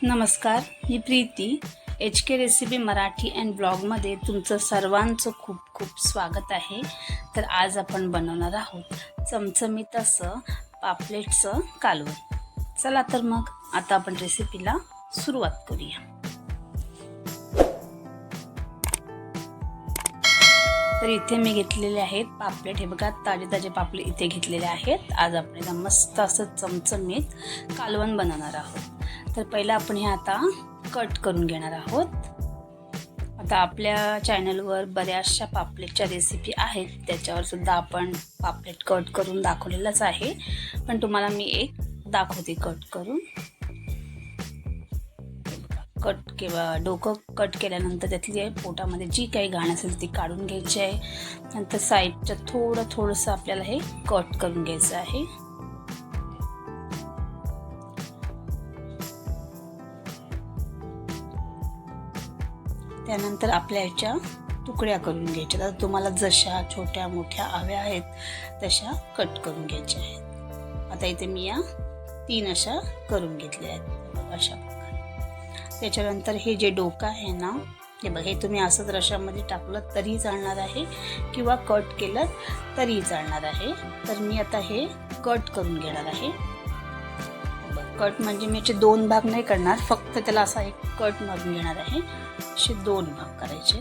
नमस्कार, मी Preeti H K recipe Marathi and ब्लॉगमध्ये तुमचं सर्वांचं खूप खूप स्वागत आहे. तर आज आपण बनवणार आहोत चमचमीत असं पापलेटचं कालवण. चला तर मग आता आपण रेसिपीला सुरुवात करूया. तर इथे मी घेतलेले आहेत पापलेट. हे बघा, ताजे ताजे पापलेट इथे घेतलेले आहेत. आज आपण मस्त असं चमचमीत कालवण बनवणार आहोत. तर पहिला आपण हे आता कट करून घेणार आहोत. आता आपल्या चॅनलवर बऱ्याचशा पापलेटच्या रेसिपी आहेत, त्याच्यावर सुद्धा आपण पापलेट कट करून दाखवलेलंच आहे, पण तुम्हाला मी एक दाखवते कट करून. कट किंवा डोकं कट केल्यानंतर त्यातली पोटामध्ये जी काही घाण असेल ती काढून घ्यायची आहे. नंतर साईडच्या थोडंसं आपल्याला हे कट करून घ्यायचं आहे. त्यानंतर आपल्या ह्याच्या तुकड्या करून घ्यायच्या. तर तुम्हाला जशा छोट्या मोठ्या हव्या आहेत तशा कट करून घ्यायच्या आहेत. आता इथे मी या 3 अशा करून घेतल्या आहेत अशा प्रकारे. त्याच्यानंतर हे जे डोकं आहे ना, हे बघा, हे तुम्ही असंच रशामध्ये टाकलं तरी चालणार आहे किंवा कट केलं तरी चालणार आहे. तर मी आता हे कट करून घेणार आहे. कट म्हणजे मी याचे 2 भाग नाही करणार, फक्त त्याला असा एक कट मारून घेणार आहे. असे 2 भाग करायचे.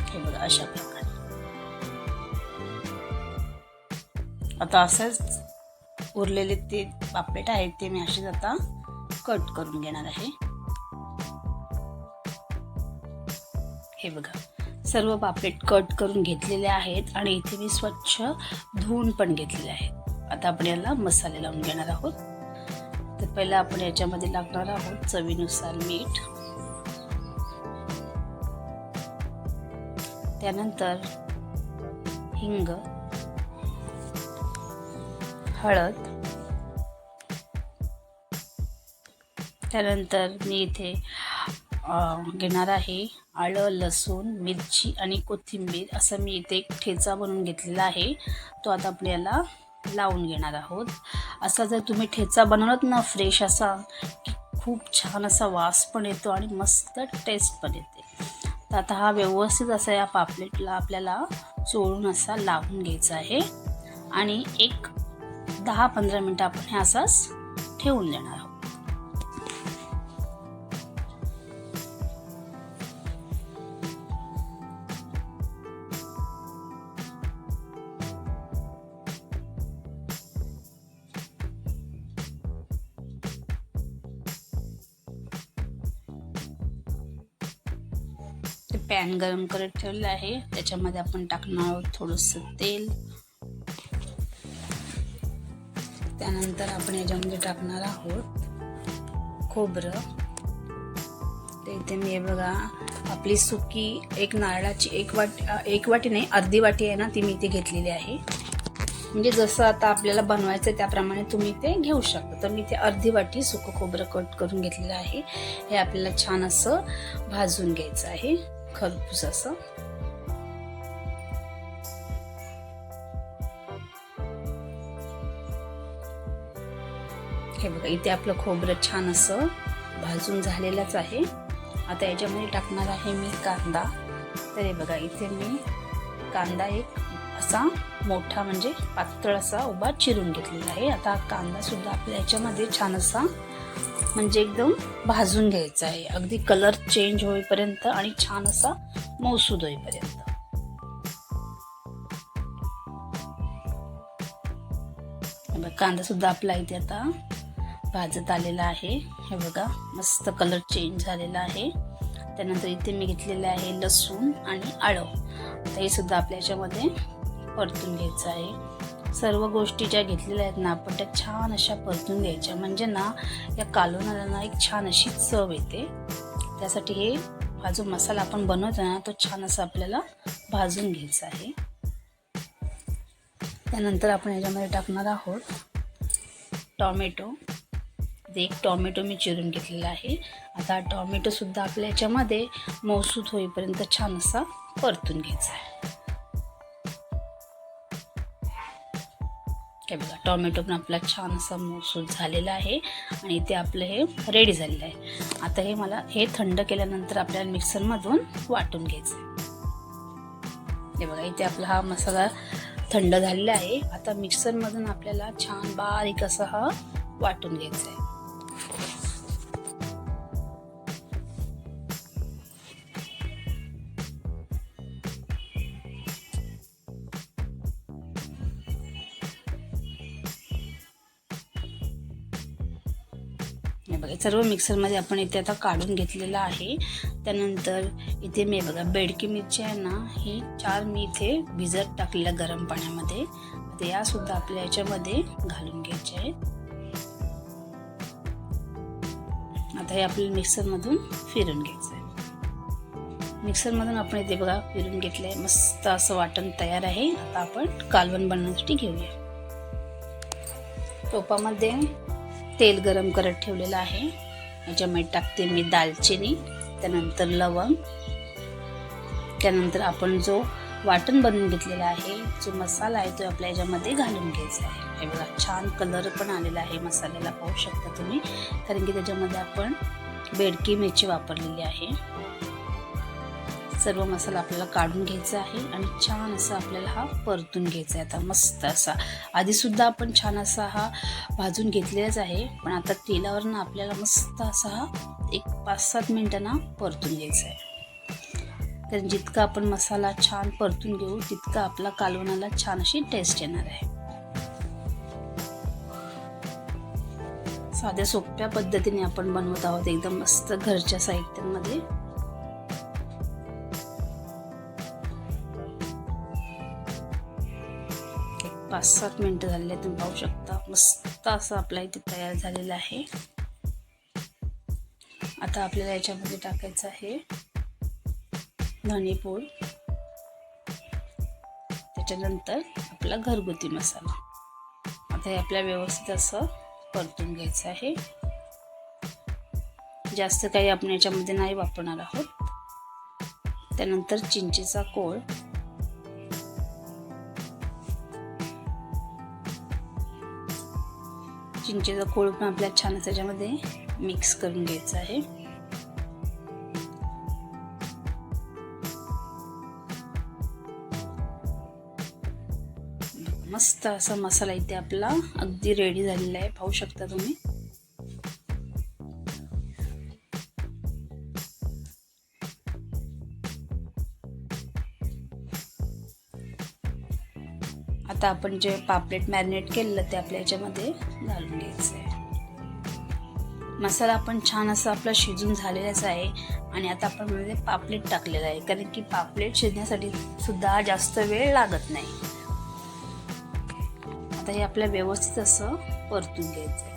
हे बघा, अशा प्रकारे. आता असंच उरलेले ते पापलेट आहेत ते मी असेच आता कट करून घेणार आहे. हे बघा, सर्व पापलेट कट करून घेतलेले आहेत आणि इथे मी स्वच्छ धुवून पण घेतलेले आहेत. आता आपण याला मसाले लावून घेणार आहोत. तर पहिला आपण याच्यामध्ये लागणार आहोत चवीनुसार मीठ, त्यानंतर हिंग, हळद, त्यानंतर मी इथे घेणार आहे आलं, लसूण, मिरची आणि कोथिंबीर. असं मी इथे एक ठेचा बनवून घेतलेला आहे. तो आता आपण याला लावून घेणार आहोत. असा जर तुम्ही ठेचा बनवलात ना फ्रेश असा, की खूप छान असा वास पण येतो आणि मस्त टेस्ट पण येते. तर आता हा व्यवस्थित असा या पापलेटला आपल्याला चोळून असा लावून घ्यायचा आहे आणि एक 10-15 मिनटं आपण हे असाच ठेवून देणार आहोत. पॅन गरम करत ठेवलं आहे. त्याच्यामध्ये आपण टाकणार आहोत थोडंसं तेल. त्यानंतर आपण याच्यामध्ये टाकणार आहोत खोबरं. ते इथे मी हे बघा, आपली सुकी एक नारळाची एक वाटी नाही, अर्धी वाटी आहे ना, ती मी इथे घेतलेली आहे. म्हणजे जसं आता आपल्याला बनवायचं त्याप्रमाणे तुम्ही ते घेऊ शकता. तर मी ते अर्धी वाटी सुकं खोबरं कट करून घेतलेलं आहे. हे आपल्याला छान असं भाजून घ्यायचं आहे, खरपूस असं. हे बघा, इथे आपलं खोबरं छान असं भाजून झालेलंच आहे. आता याच्यामध्ये टाकणार आहे मी कांदा. तर हे बघा, इथे मी कांदा एक असा मोठा म्हणजे पातळ असा उभा चिरून घेतलेला आहे. आता कांदा सुद्धा आपल्या याच्यामध्ये छान असा म्हणजे एकदम भाजून घ्यायचा आहे, अगदी कलर चेंज होईपर्यंत आणि छान असा मऊसूद होईपर्यंत. कांदा सुद्धा आपला इथे आता भाजत आलेला आहे. हे बघा, मस्त कलर चेंज झालेला आहे. त्यानंतर इथे मी घेतलेलं आहे लसूण आणि आलं. हे सुद्धा आपल्या याच्यामध्ये परतून घ्यायचं आहे. सर्व गोष्टी ज्या घेतलेल्या आहेत ना आपण, त्या छान अशा परतून घ्यायच्या, म्हणजे ना या कालवणाला ना एक छान अशी चव येते. त्यासाठी हे हा जो मसाला आपण बनवतो ना तो छान असा आपल्याला भाजून घ्यायचा आहे. त्यानंतर आपण याच्यामध्ये टाकणार आहोत टॉमॅटो. एक टॉमॅटो मी चिरून घेतलेला आहे. आता टॉमॅटो सुद्धा आपल्या याच्यामध्ये मऊसूद होईपर्यंत छान असा परतून घ्यायचा आहे. हे बघा टोमॅटो पण आपला छान असा मऊसूत झालेला आहे आणि इथे आपलं हे रेडी झालेलं आहे. आता हे मला हे थंड केल्यानंतर आपल्याला मिक्सरमधून वाटून घ्यायचं आहे. हे बघा इथे आपला हा मसाला थंड झालेला आहे. आता मिक्सरमधून आपल्याला छान बारीक असा हा वाटून घ्यायचा आहे. हे बघा सर्व मिक्सरमध्ये आपण इथे आता काढून घेतलेलं आहे. त्यानंतर इथे मी बघा बेडकी मिरची आहे ना, ही 4 मी इथे भिजत टाकलेल्या गरम पाण्यामध्ये. आता या सुद्धा आपल्या याच्यामध्ये घालून घ्यायचे आहेत. आता हे आपल्याला मिक्सरमधून फिरून घ्यायचं आहे. मिक्सरमधून आपण इथे बघा फिरून घेतलंय. मस्त असं वाटण तयार आहे. आता आपण कालवण बनवण्यासाठी घेऊया. टोपामध्ये तेल गरम करत ठेवलेलं आहे. याच्यामध्ये टाकते मी दालचिनी, त्यानंतर लवंग, त्यानंतर आपण जो वाटण बनवून घेतलेला आहे, जो मसाला आहे तो आपल्या याच्यामध्ये घालून घ्यायचा आहे. हे बघा छान कलर पण आलेला आहे मसाल्याला, पाहू शकता तुम्ही, कारण की त्याच्यामध्ये आपण बेडकी मिरची वापरलेली आहे. सर्व मसाला आपल्याला काढून घ्यायचा आहे आणि छान असा आपल्याला हा परतून घ्यायचा आहे. आता मस्त असा आधी सुद्धा आपण छान असा हा भाजून घेतलेलाच आहे, पण आता तेलावरनं आपल्याला मस्त असा हा एक 5-7 मिनिटांना परतून घ्यायचा आहे. तर जितका आपण मसाला छान परतून घेऊ तितका आपला कालवणाला छान अशी टेस्ट येणार आहे. साध्या सोप्या पद्धतीने आपण बनवत आहोत, एकदम मस्त घरच्या साहित्यामध्ये. 5-7 मिनिटं झालेले तुम्ही पाहू शकता. मस्त असं आपला इथे तयार झालेलं आहे. आता आपल्याला याच्यामध्ये टाकायचं आहे धनेपूड, त्याच्यानंतर आपला घरगुती मसाला. आता हे आपल्याला व्यवस्थित असं परतून घ्यायचं आहे. जास्त काही आपण याच्यामध्ये नाही वापरणार आहोत. त्यानंतर चिंचेचा कोळ, चिंचेचा कोळ पण आपल्याला छान त्याच्यामध्ये मिक्स करून घ्यायचा आहे. मस्त असा मसाला इथे आपला अगदी रेडी झालेला आहे, पाहू शकता तुम्ही. आता आपण जे पापलेट मॅरिनेट केलेलं ते आपल्या याच्यामध्ये घालून घ्यायचं आहे. मसाला आपण छान असा आपला शिजून झालेलाच आहे आणि आता आपण मध्ये पापलेट टाकलेलं आहे, कारण की पापलेट शिजण्यासाठी सुद्धा जास्त वेळ लागत नाही. आता हे आपल्याला व्यवस्थित असं परतून घ्यायचं आहे.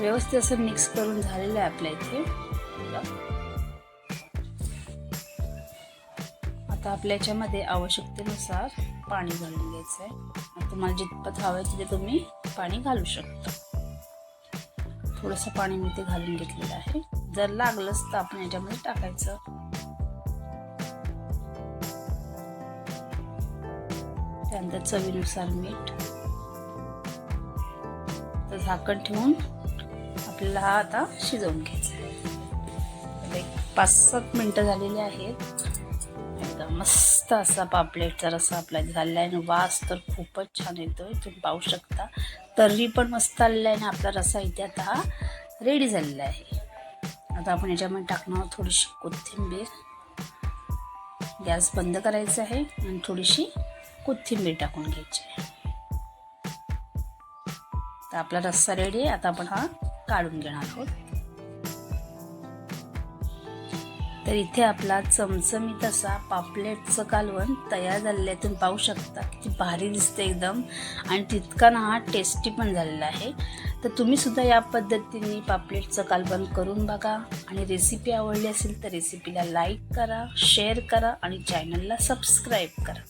व्यवस्थित असं मिक्स करून झालेलं आहे आपल्या इथे. आता आपल्या याच्यामध्ये आवश्यकतेनुसार पाणी घालून घ्यायचं आहे. तुम्हाला जितपत हवं आहे तिथे तुम्ही पाणी घालू शकता. थोडंसं पाणी मी ते घालून घेतलेलं आहे. जर लागलंच तर आपण याच्यामध्ये टाकायचं. त्यानंतर चवीनुसार मीठ. तर झाकण ठेवून आपल्याला हा आता शिजवून घ्यायचा आहे. एक 5-7 मिनिटं झालेली आहेत. एकदम मस्त असा पापलेटचा रस्सा आपला झालेला आहे आणि वास तर खूपच छान येतोय, तुम्ही पाहू शकता. तर्री पण मस्त आलेला आहे आणि आपला रस्सा इथे आता हा रेडी झालेला आहे. आता आपण याच्यामध्ये टाकणार थोडीशी कोथिंबीर. गॅस बंद करायचा आहे आणि थोडीशी कोथिंबीर टाकून घ्यायची आहे. तर आपला रस्सा रेडी आहे. आता आपण हा काढून घेणार आहोत. तर इथे आपला चमचमीत असा पापलेटचं कालवण तयार झालेलं आहे. तुम्ही पाहू शकता किती भारी दिसते एकदम आणि तितका ना हा टेस्टी पण झालेला आहे. तर तुम्ही सुद्धा या पद्धतीने पापलेटचं कालवण करून बघा आणि रेसिपी आवडली असेल तर रेसिपीला लाईक करा, शेअर करा आणि चॅनलला सबस्क्राईब करा.